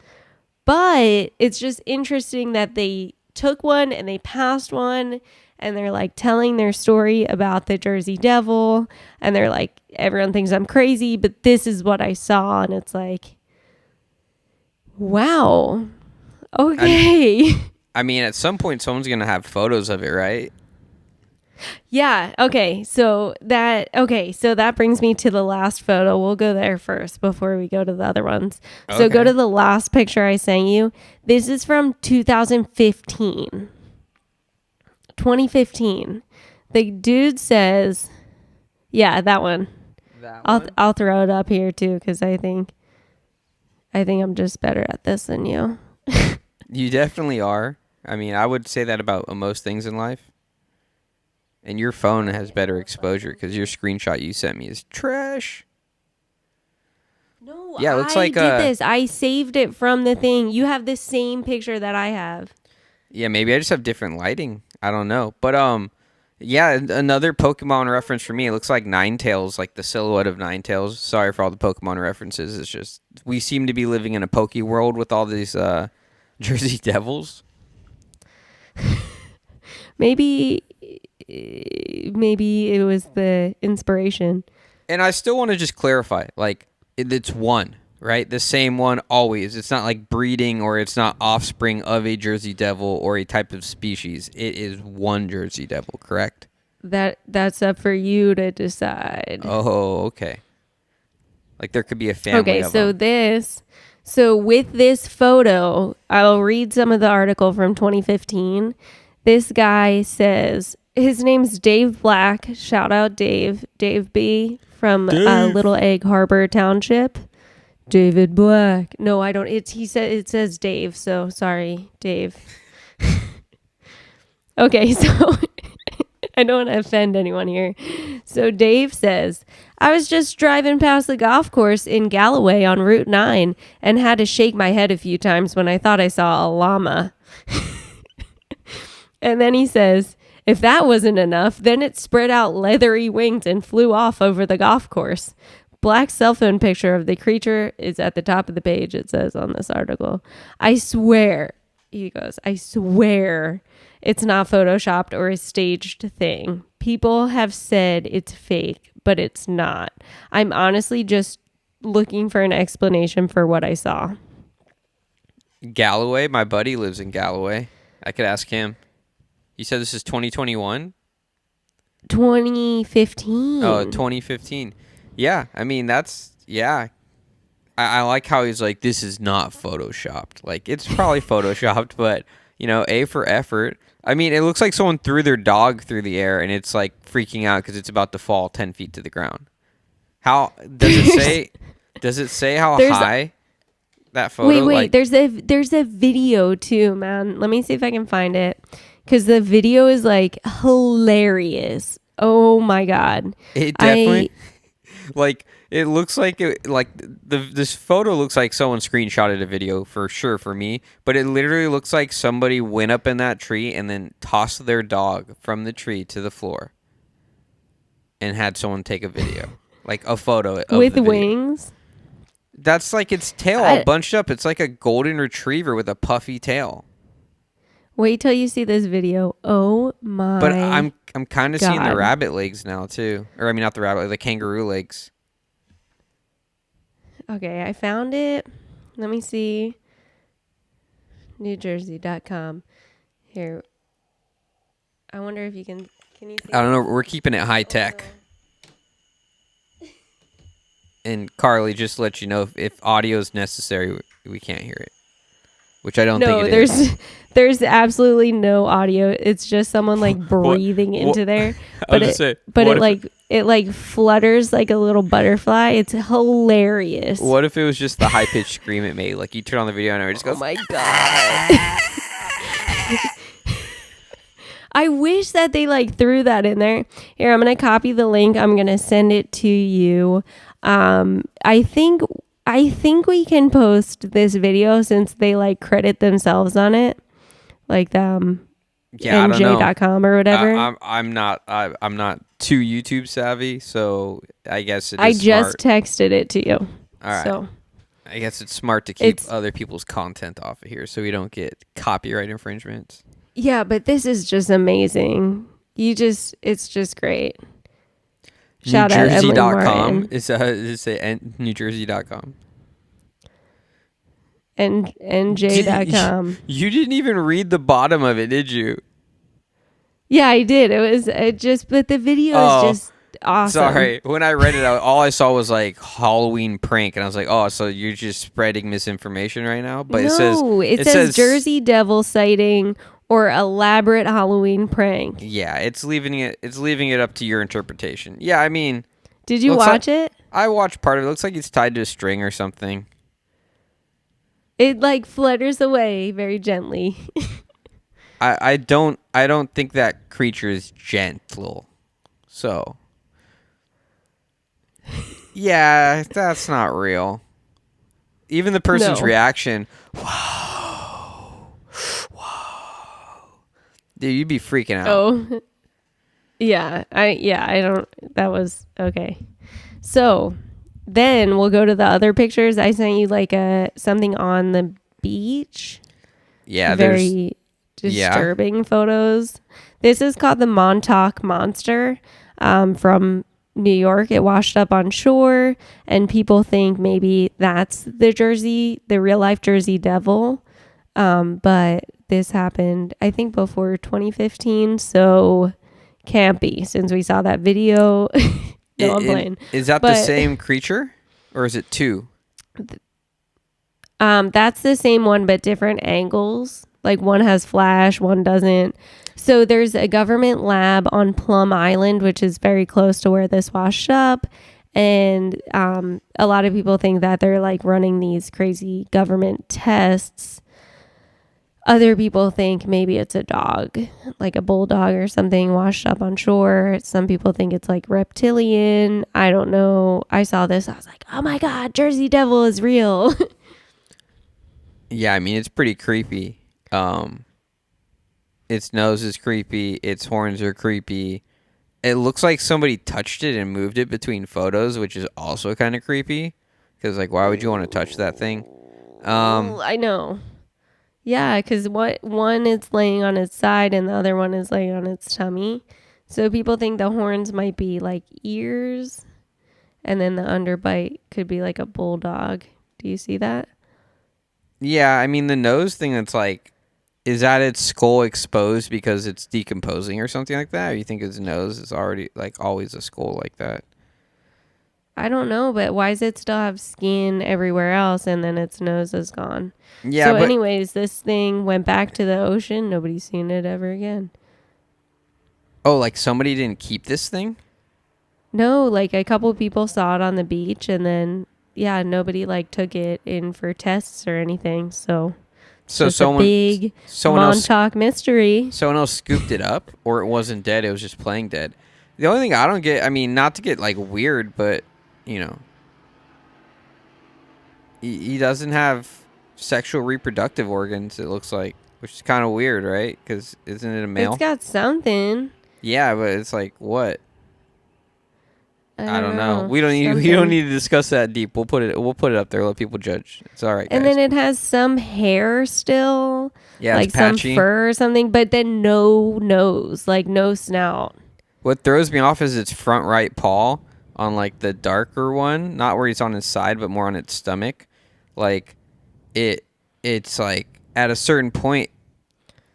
But it's just interesting that they took one and they passed one, and they're like telling their story about the Jersey Devil, and they're like, everyone thinks I'm crazy, but this is what I saw. And it's like, wow, I'm. okay. I mean, at some point, someone's gonna have photos of it, right? Yeah, so that brings me to the last photo. We'll go there first before we go to the other ones. So go Okay. to the last picture I sent you. This is from 2015. 2015. The dude says, yeah, that one. That I'll throw it up here too, because I think I'm just better at this than you. You definitely are. I mean, I would say that about most things in life. And your phone has better exposure because your screenshot you sent me is trash. No, Yeah, it looks I like did this. I saved it from the thing. You have the same picture that I have. yeah, maybe I just have different lighting. I don't know. But yeah, another Pokemon reference for me. It looks like Ninetales, like the silhouette of Ninetales. Sorry for all the Pokemon references. It's just we seem to be living in a Poke world with all these Jersey Devils. Maybe maybe it was the inspiration. And I still want to just clarify, like it's one, right? The same one always. It's not like breeding or it's not offspring of a Jersey Devil or a type of species. It is one Jersey Devil, correct? That's up for you to decide. Oh, okay. Like there could be a family Okay, of them. so with this photo, I'll read some of the article from 2015. This guy says his name's Dave Black. Shout out Dave B from Little Egg Harbor Township. David Black. No, I don't. It says Dave. So sorry, Dave. Okay, so I don't want to offend anyone here. So Dave says, I was just driving past the golf course in Galloway on Route 9 and had to shake my head a few times when I thought I saw a llama. And then he says, if that wasn't enough, then it spread out leathery wings and flew off over the golf course. Black's cell phone picture of the creature is at the top of the page, it says on this article. I swear, he goes, I swear it's not photoshopped or a staged thing. People have said it's fake, but it's not. I'm honestly just looking for an explanation for what I saw. Galloway, my buddy lives in Galloway. I could ask him. You said this is 2021? 2015. Oh, 2015. Yeah, I mean, yeah. I like how he's like, this is not photoshopped. Like, it's probably photoshopped, but, A for effort. I mean, it looks like someone threw their dog through the air and it's like freaking out because it's about to fall 10 feet to the ground. How does it say? Does it say how There's high? that Wait, photo? wait. Like, There's a video too, man. Let me see if I can find it because the video is like hilarious. Oh my god. it I definitely like it looks like this photo looks like someone screenshotted a video for sure for me, but it literally looks like somebody went up in that tree and then tossed their dog from the tree to the floor and had someone take a video, like a photo of with the video. wings. That's like its tail all I bunched up. It's like a golden retriever with a puffy tail. wait till you see this video. Oh But my I'm kind of seeing the god. rabbit legs now too, or I mean not the rabbit, the kangaroo legs. Okay, I found it. Let me see. NewJersey.com. Here. I wonder if you can you see I don't it? know. We're keeping it high tech. And Carly, just to let you know, if audio is necessary, we can't hear it, which I don't think No, it is. there's absolutely no audio. It's just someone like What? breathing What? into there. I was But just say, it like flutters like a little butterfly. It's hilarious. what if it was just the high pitched scream it made? Like you turn on the video and it just Oh goes. my god. I wish that they like threw that in there. Here, I'm gonna copy the link. I'm gonna send it to you. I think we can post this video since they like credit themselves on it, like Yeah, I don't know. nj.com or whatever. I'm not too YouTube savvy, so I guess it I is just smart. texted it to you. All right. So I guess it's smart to keep it's other people's content off of here so we don't get copyright infringements. yeah, but this is just amazing. It's just great. Shout out Emily NewJersey.com Martin is it NewJersey.com. and nj.com. You didn't even read the bottom of it, did you? Yeah, I did. But the video Oh, is just awesome. sorry. When I read it, all I saw was like Halloween prank, and I was like, "Oh, so you're just spreading misinformation right now?" But No, it says Jersey Devil sighting or elaborate Halloween prank. yeah, it's leaving it up to your interpretation. Yeah, I mean, Did you watch it? I watched part of it. It looks like it's tied to a string or something. It like flutters away very gently. I don't think that creature is gentle. So yeah, that's not real. Even the person's No. reaction, whoa, whoa, dude, you'd be freaking out. Oh. I don't that was okay. So, then we'll go to the other pictures. I sent you like something on the beach. Yeah, Very disturbing photos. This is called the Montauk Monster from New York. It washed up on shore, and people think maybe that's the real life Jersey Devil. But this happened, I think, before 2015. So can't be since we saw that video. No, I'm playing. Is that the same creature, or is it two? That's the same one, but different angles. Like one has flash, one doesn't. So there's a government lab on Plum Island, which is very close to where this washed up. And a lot of people think that they're like running these crazy government tests. Other people think maybe it's a dog, like a bulldog or something washed up on shore. Some people think it's like reptilian. I don't know. I saw this. I was like, oh my God, Jersey Devil is real. Yeah, I mean it's pretty creepy. Its nose is creepy. Its horns are creepy. It looks like somebody touched it and moved it between photos, which is also kind of creepy. Because like, why would you want to touch that thing? I know. Yeah, because one is laying on its side and the other one is laying on its tummy. So people think the horns might be like ears, and then the underbite could be like a bulldog. Do you see that? Yeah, I mean the nose thing. That's like, is that its skull exposed because it's decomposing or something like that? Or you think its nose is already like always a skull like that? I don't know, but why does it still have skin everywhere else and then its nose is gone? Yeah, So but anyways, this thing went back to the ocean. Nobody's seen it ever again. oh, like somebody didn't keep this thing? No, like a couple people saw it on the beach and then yeah, nobody like took it in for tests or anything. So it's So just a big someone else Montauk mystery. someone else scooped it up, or it wasn't dead. It was just playing dead. The only thing I don't get, I mean, not to get like weird, but you know, he doesn't have sexual reproductive organs. It looks like, which is kind of weird, right? Because isn't it a It's male? got something. Yeah, but it's like what? I I don't don't know. know. We don't Something. need to discuss that deep. We'll put it up there. Let people judge. It's all right, And guys. then it has some hair still, Yeah, it's like some patchy. fur or something, but then no nose, like no snout. What throws me off is its front right paw on like the darker one, not where he's on his side, but more on its stomach. Like it, it's like at a certain point,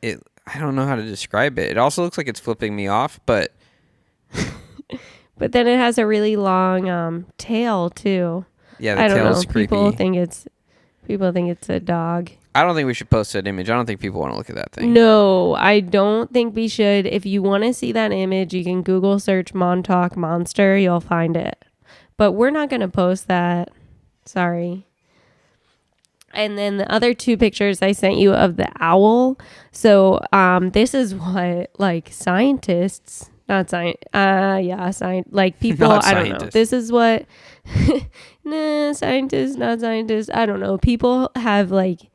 it. I don't know how to describe it. It also looks like it's flipping me off, but But then it has a really long tail too. yeah, the I don't tail's know. creepy. People think it's a dog. I don't think we should post that image. I don't think people want to look at that thing. No, I don't think we should. If you want to see that image, you can Google search Montauk Monster. You'll find it. But we're not going to post that. Sorry. And then the other two pictures I sent you of the owl. So this is what like scientists, not science, yeah, science, like people, Not I don't know. scientists. This is what, nah, scientists, not scientists. I don't know. People have like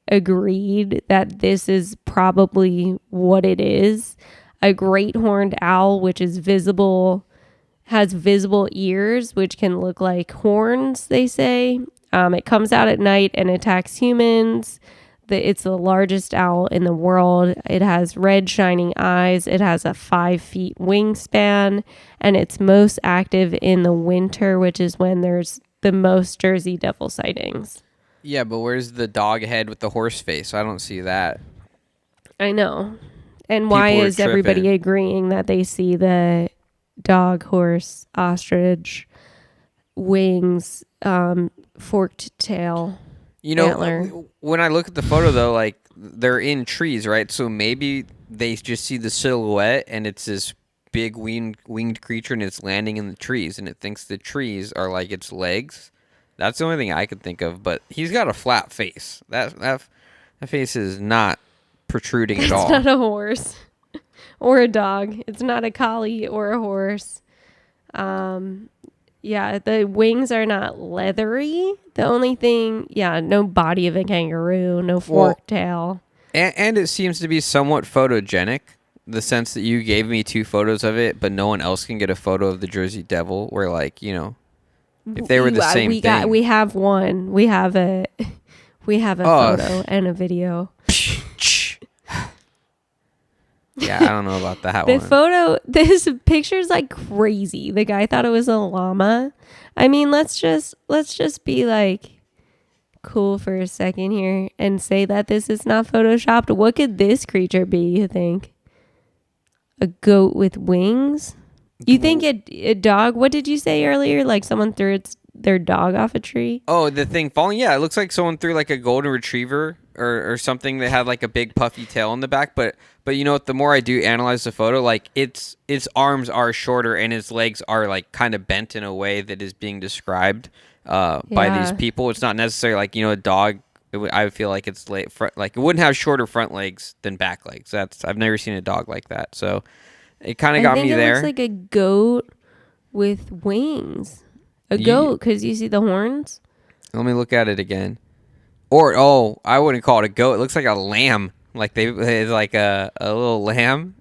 agreed that this is probably what it is. A great horned owl, which is visible, has visible ears, which can look like horns, they say. It comes out at night and attacks humans. It's the largest owl in the world. It has red shining eyes. It has a 5 feet wingspan, and it's most active in the winter, which is when there's the most Jersey Devil sightings. Yeah, but where's the dog head with the horse face? I don't see that. I know. And why People are is everybody tripping. agreeing that they see the dog, horse, ostrich, wings, forked tail, You know, antler? when I look at the photo though, like they're in trees, right? So maybe they just see the silhouette and it's this big winged creature and it's landing in the trees and it thinks the trees are like its legs. That's the only thing I could think of. But he's got a flat face. That face is not protruding at It's all. not a horse or a dog. It's not a collie or a horse. Yeah, the wings are not leathery. The only thing, yeah, no body of a kangaroo, no forked tail. And it seems to be somewhat photogenic. The sense that you gave me two photos of it, but no one else can get a photo of the Jersey Devil. Where like if they were the same thing. We have one. We have a photo and a video. Yeah, I don't know about that The one. photo, this picture's like crazy. The guy thought it was a llama. I mean, let's just be like cool for a second here and say that this is not photoshopped. What could this creature be, you think? A goat with wings? You think a dog, what did you say earlier? Like someone threw their dog off a tree? Oh, the thing falling? Yeah, it looks like someone threw like a golden retriever or something that had like a big puffy tail in the back. But you know what? The more I do analyze the photo, like its arms are shorter and its legs are like kind of bent in a way that is being described by these people. It's not necessarily like, you know, a dog. I feel like it's like it wouldn't have shorter front legs than back legs. I've never seen a dog like that. So it kind of got me there. I think it looks like a goat with wings. A goat, because you see the horns? Let me look at it again. Or I wouldn't call it a goat. It looks like a lamb. Like it's like a little lamb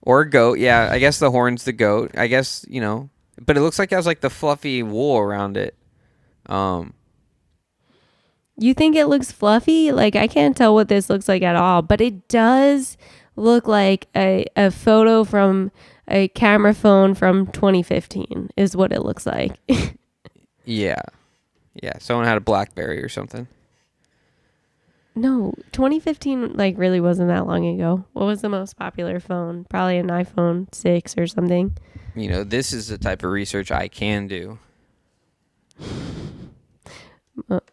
or a goat. Yeah, I guess the horn's the goat. I guess, you know, but it looks like it has like the fluffy wool around it. You think it looks fluffy? Like, I can't tell what this looks like at all, but it does look like a photo from a camera phone from 2015 is what it looks like. Yeah. Yeah, someone had a BlackBerry or something. No, 2015 like really wasn't that long ago. What was the most popular phone? Probably an iPhone 6 or something. You know, this is the type of research I can do.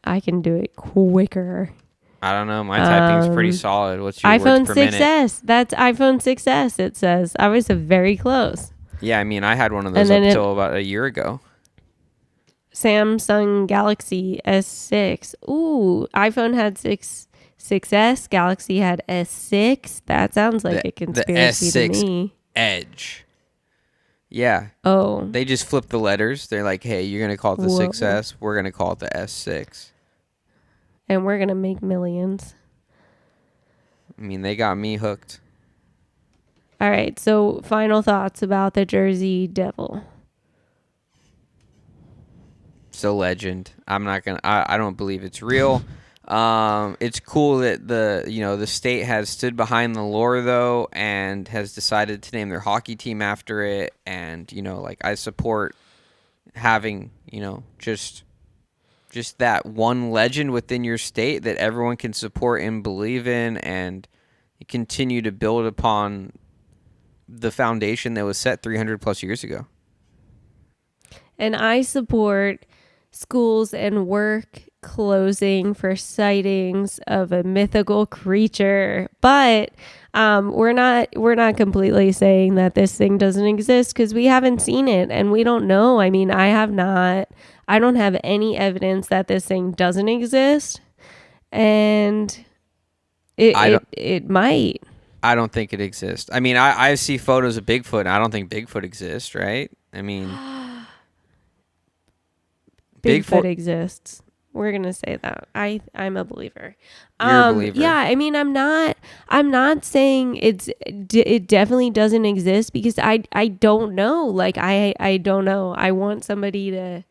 I can do it quicker. I don't know. My typing's pretty solid. What's your iPhone words per minute? 6S. That's iPhone 6S, it says. I was very close. Yeah, I mean, I had one of those up until about a year ago. Samsung Galaxy S6. Ooh, iPhone had 6S. Galaxy had S6. That sounds like a The conspiracy to S6 me. Edge. Yeah. Oh, They just flip the letters. They're like, hey, you're going to call it the whoa. 6S. We're going to call it the S6. And we're going to make millions. I mean, they got me hooked. All right. So, final thoughts about the Jersey Devil. It's a legend. I'm not going to, I don't believe it's real. It's cool that the state has stood behind the lore though, and has decided to name their hockey team after it. And, like I support having, just that one legend within your state that everyone can support and believe in, and continue to build upon the foundation that was set 300 plus years ago. And I support schools and work closing for sightings of a mythical creature. But we're not completely saying that this thing doesn't exist, because we haven't seen it and we don't know. I mean, I don't have any evidence that this thing doesn't exist, and it I it, don't. it might. I don't think it exists. I mean, I see photos of Bigfoot, and I don't think Bigfoot exists, right? I mean, Bigfoot Bigfoot. exists. We're gonna say that. I'm a believer. You're a Yeah, believer. I mean, I'm not saying it definitely doesn't exist, because I don't know. Like, I don't know. I want somebody to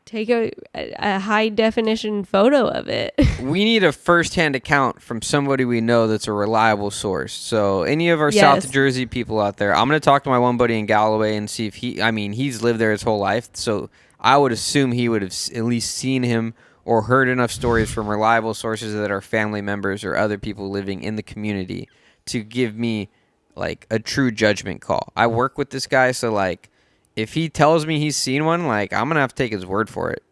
take a high definition photo of it. We need a first-hand account from somebody we know that's a reliable source. So any of our South Yes. Jersey people out there, I'm going to talk to my one buddy in Galloway and see if he's lived there his whole life. So I would assume he would have at least seen him or heard enough stories from reliable sources that are family members or other people living in the community to give me like a true judgment call. I work with this guy, so like if he tells me he's seen one, like I'm going to have to take his word for it.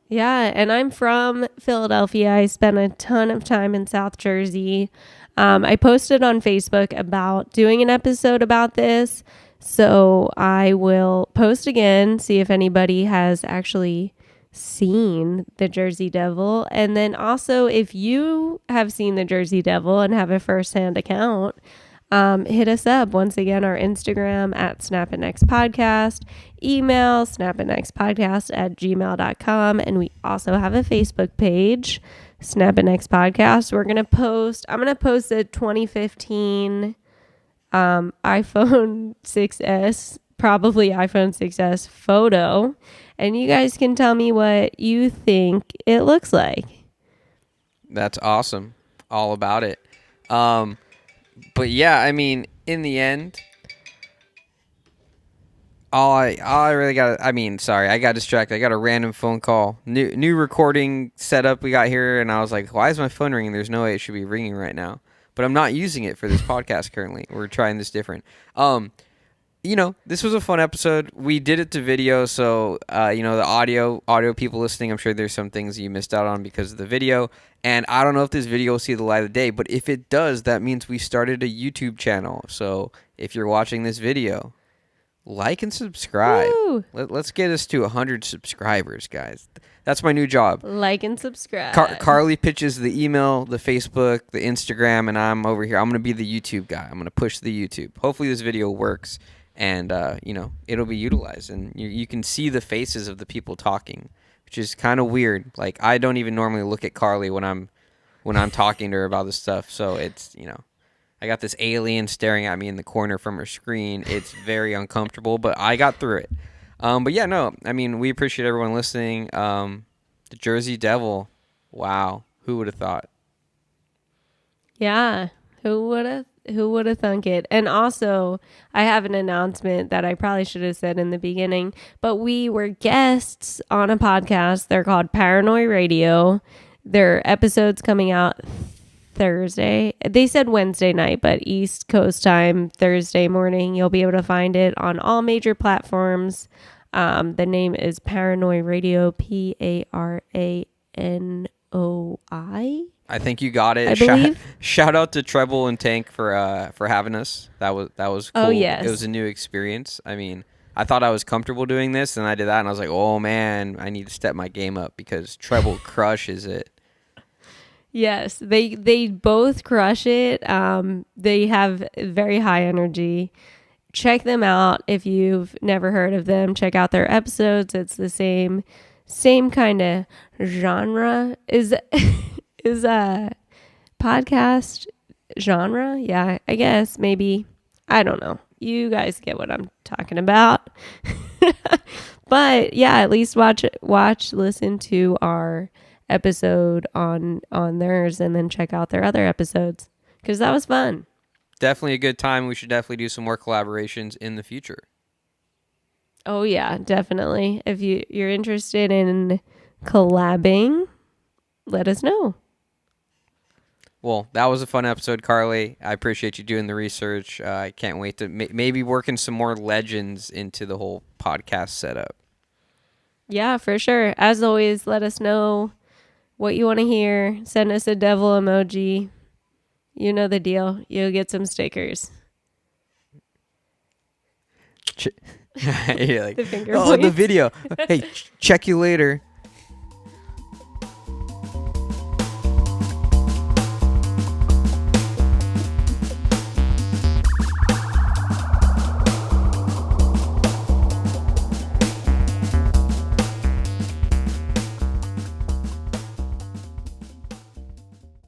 Yeah, and I'm from Philadelphia. I spent a ton of time in South Jersey. I posted on Facebook about doing an episode about this, so I will post again, see if anybody has actually seen the Jersey Devil. And then also, if you have seen the Jersey Devil and have a firsthand account, hit us up. Once again, our Instagram at SnappinX Podcast, email snappinxpodcast at gmail.com. And we also have a Facebook page, SnappinX Podcast. I'm going to post a 2015 iPhone 6S, probably iPhone 6S photo. And you guys can tell me what you think it looks like. That's awesome. All about it. But yeah, I mean, in the end, all I really got. I mean, sorry, I got distracted. I got a random phone call. New recording setup we got here, and I was like, why is my phone ringing? There's no way it should be ringing right now. But I'm not using it for this podcast currently. We're trying this different. This was a fun episode. We did it to video, so the audio people listening, I'm sure there's some things you missed out on because of the video. And I don't know if this video will see the light of day, but if it does, that means we started a YouTube channel. So if you're watching this video, like and subscribe. Woo! Let's get us to 100 subscribers, guys. That's my new job. Like and subscribe. Carly pitches the email, the Facebook, the Instagram, and I'm over here. I'm going to be the YouTube guy. I'm going to push the YouTube. Hopefully this video works, and it'll be utilized, and you can see the faces of the people talking, which is kind of weird. Like I don't even normally look at Carly when I'm talking to her about this stuff. So it's I got this alien staring at me in the corner from her screen. It's very uncomfortable, but I got through it. But yeah, no, I mean, we appreciate everyone listening. The Jersey Devil. Wow. Who would have thought? Yeah. Who would have thunk it? And also, I have an announcement that I probably should have said in the beginning, but we were guests on a podcast. They're called Paranoid Radio. Their episodes coming out Thursday. They said Wednesday night, but East Coast time, Thursday morning. You'll be able to find it on all major platforms. The name is Paranoid Radio, Paranoi. I think you got it. I believe. Shout out to Treble and Tank for having us. That was cool. Oh, yes. It was a new experience. I mean, I thought I was comfortable doing this, and I did that, and I was like, oh man, I need to step my game up because treble crushes it. Yes, they both crush it. They have very high energy. Check them out if you've never heard of them. Check out their episodes. It's the same kind of genre. Is a podcast genre? Yeah, I guess maybe. I don't know. You guys get what I'm talking about. But yeah, at least listen to our episode on theirs, and then check out their other episodes because that was fun. Definitely a good time. We should definitely do some more collaborations in the future. Oh yeah, definitely. If you're interested in collabing, let us know. Well, that was a fun episode, Carly. I appreciate you doing the research. I can't wait to maybe working some more legends into the whole podcast setup. Yeah, for sure. As always, let us know what you want to hear. Send us a devil emoji. You know the deal. You'll get some stickers. You're like, The finger oh, the points. video. Hey, check you later.